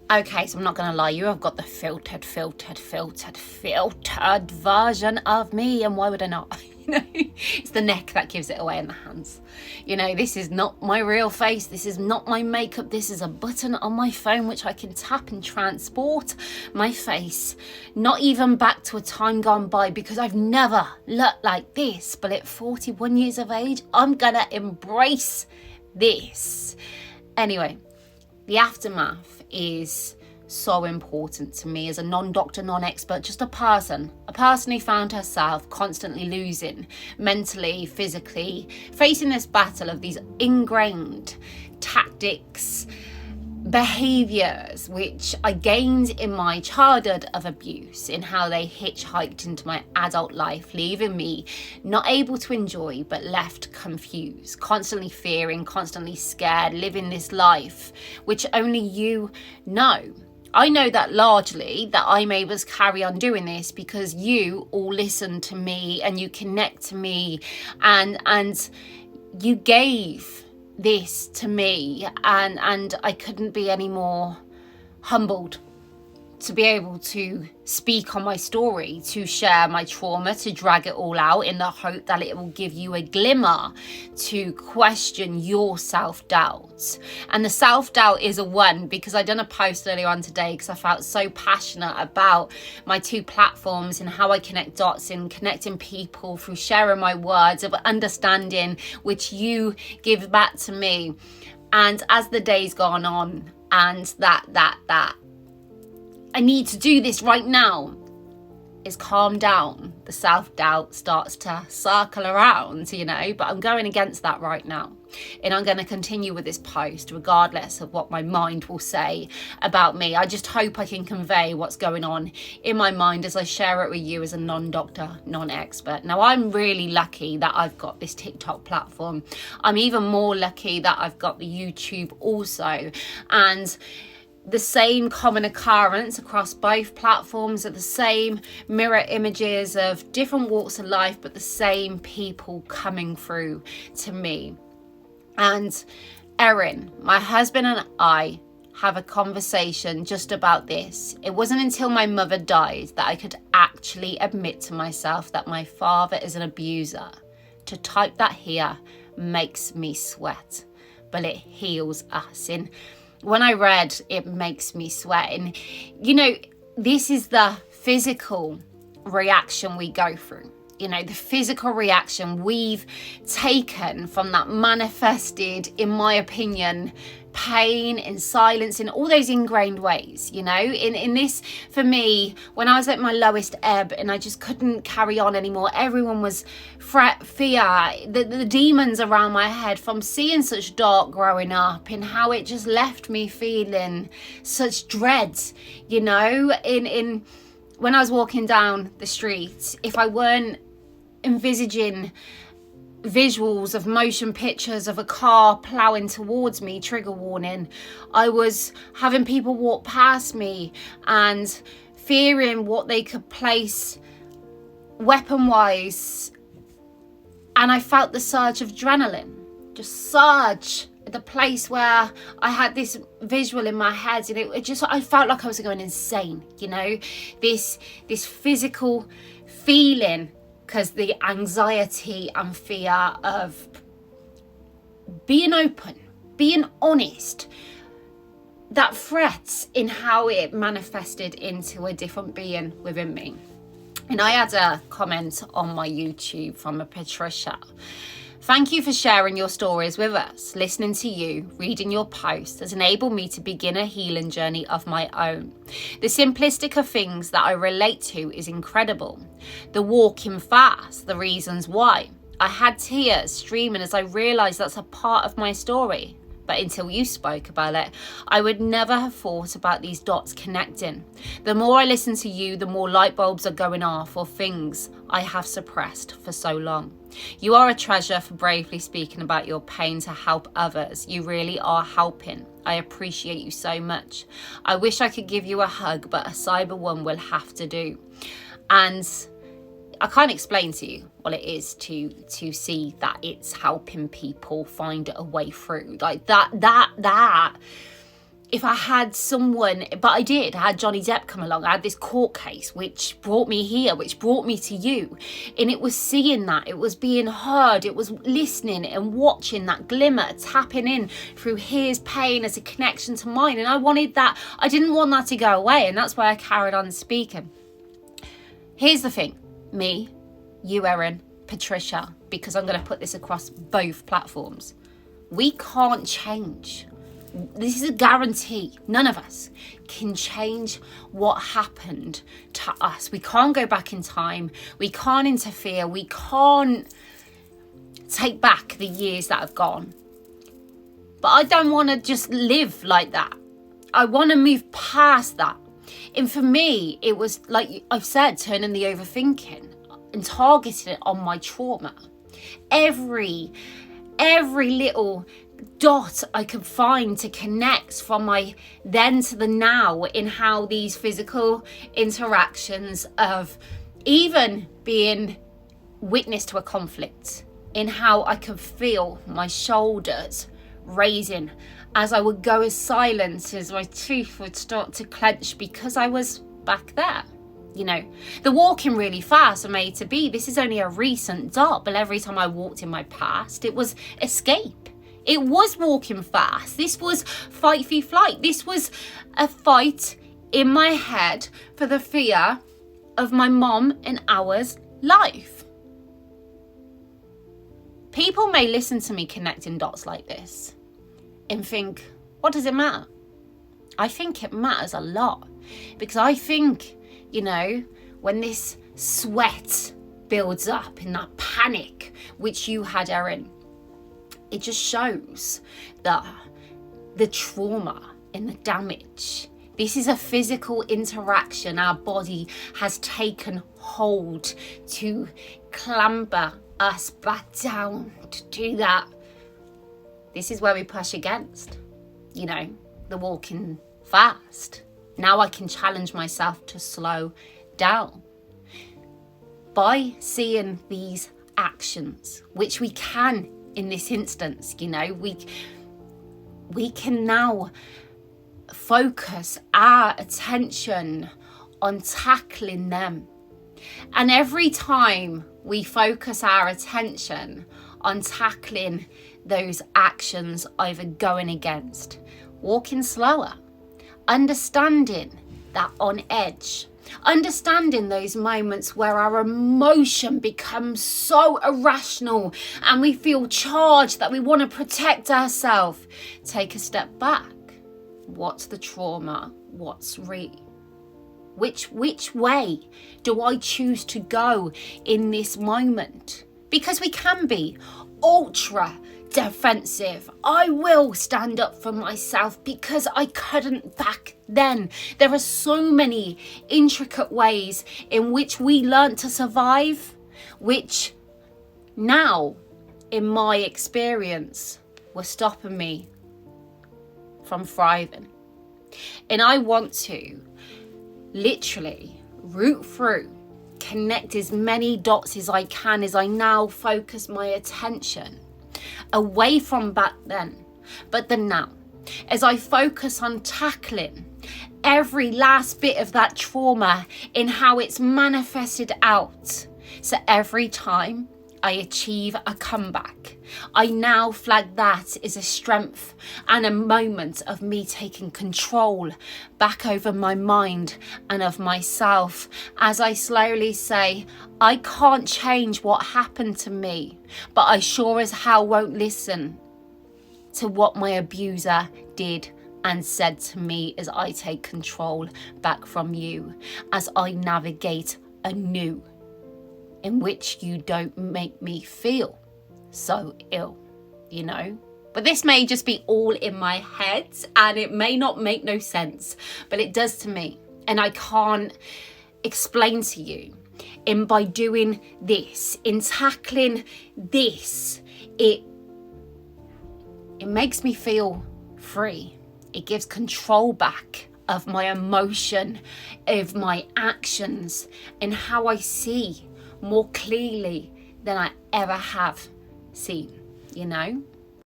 Okay, so I'm not going to lie, you have got the filtered version of me, and why would I not? It's the neck that gives it away, and the hands. This is not my real face. This is not my makeup. This is a button on my phone which I can tap and transport my face. Not even back to a time gone by, because I've never looked like this. But at 41 years of age, I'm gonna embrace this. Anyway, the aftermath is so important to me as a non-doctor, non-expert, just a person who found herself constantly losing mentally, physically, facing this battle of these ingrained tactics, behaviours which I gained in my childhood of abuse, in how they hitchhiked into my adult life, leaving me not able to enjoy but left confused, constantly fearing, constantly scared, living this life which only you know. I know that largely that I'm able to carry on doing this because you all listen to me and you connect to me, and you gave this to me, and I couldn't be any more humbled to be able to speak on my story, to share my trauma, to drag it all out in the hope that it will give you a glimmer to question your self-doubt. And the self-doubt is a one, because I done a post earlier on today because I felt so passionate about my two platforms and how I connect dots and connecting people through sharing my words of understanding which you give back to me. And as the day's gone on, and that I need to do this right now is calm down, the self-doubt starts to circle around, but I'm going against that right now. And I'm going to continue with this post regardless of what my mind will say about me. I just hope I can convey what's going on in my mind as I share it with you as a non-doctor, non-expert. Now, I'm really lucky that I've got this TikTok platform. I'm even more lucky that I've got the YouTube also. And the same common occurrence across both platforms are the same mirror images of different walks of life, but the same people coming through to me. And Erin, my husband, and I have a conversation just about this. It wasn't until my mother died that I could actually admit to myself that my father is an abuser. To type that here makes me sweat, but it heals us. And when I read, it makes me sweat. And, this is the physical reaction we go through. The physical reaction we've taken from that manifested, in my opinion, pain and silence in all those ingrained ways. In this, for me, when I was at my lowest ebb and I just couldn't carry on anymore, everyone was fear, the demons around my head from seeing such dark growing up, and how it just left me feeling such dread. In when I was walking down the street, if I weren't envisaging visuals of motion pictures of a car ploughing towards me, trigger warning, I was having people walk past me and fearing what they could place weapon-wise. And I felt the surge of adrenaline, just surge at the place where I had this visual in my head, and I felt like I was going insane, this physical feeling, because the anxiety and fear of being open, being honest, that threat in how it manifested into a different being within me. And I had a comment on my YouTube from a Patricia. Thank you for sharing your stories with us. Listening to you, reading your posts has enabled me to begin a healing journey of my own. The simplistic of things that I relate to is incredible. The walking fast, the reasons why. I had tears streaming as I realised that's a part of my story. But until you spoke about it, I would never have thought about these dots connecting. The more I listen to you, the more light bulbs are going off, or things I have suppressed for so long. You are a treasure for bravely speaking about your pain to help others. You really are helping. I appreciate you so much. I wish I could give you a hug, but a cyber one will have to do. And I can't explain to you what it is to see that it's helping people find a way through. Like that if I had someone, but I did, I had Johnny Depp come along. I had this court case which brought me here, which brought me to you. And it was seeing that, it was being heard, it was listening and watching that glimmer, tapping in through his pain as a connection to mine. And I wanted that, I didn't want that to go away. And that's why I carried on speaking. Here's the thing, me, you, Erin, Patricia, because I'm going to put this across both platforms. We can't change. This is a guarantee. None of us can change what happened to us. We can't go back in time. We can't interfere. We can't take back the years that have gone. But I don't want to just live like that. I want to move past that. And for me, it was like I've said, turning the overthinking and targeting it on my trauma. Every little dot I could find to connect from my then to the now in how these physical interactions of even being witness to a conflict, in how I could feel my shoulders raising as I would go as silent, as my teeth would start to clench because I was back there. You know, the walking really fast from A to B, this is only a recent dot, but every time I walked in my past, it was escape. It was walking fast. This was fight, flight. This was a fight in my head for the fear of my mom and ours life. People may listen to me connecting dots like this and think, what does it matter? I think it matters a lot, because I think, you know, when this sweat builds up in that panic, which you had, Erin, it just shows the trauma and the damage. This is a physical interaction. Our body has taken hold to clamber us back down to do that. This is where we push against, you know, the walking fast. Now I can challenge myself to slow down by seeing these actions, which we can in this instance. You know, we can now focus our attention on tackling them. And every time we focus our attention on tackling those actions over going against, walking slower, understanding that on edge, understanding those moments where our emotion becomes so irrational and we feel charged that we want to protect ourselves. Take a step back. What's the trauma? What's real? Which way do I choose to go in this moment? Because we can be ultra defensive. I will stand up for myself because I couldn't back then. There are so many intricate ways in which we learn to survive, which now, in my experience, were stopping me from thriving. And I want to literally root through, connect as many dots as I can as I now focus my attention away from back then, but the now, as I focus on tackling every last bit of that trauma in how it's manifested out. So every time I achieve a comeback, I now flag that as a strength and a moment of me taking control back over my mind and of myself, as I slowly say, I can't change what happened to me, but I sure as hell won't listen to what my abuser did and said to me, as I take control back from you, as I navigate anew, in which you don't make me feel so ill, you know. But this may just be all in my head and it may not make no sense, but it does to me, and I can't explain to you. And by doing this, in tackling this, it makes me feel free. It gives control back of my emotion, of my actions, and how I see more clearly than I ever have seen, you know?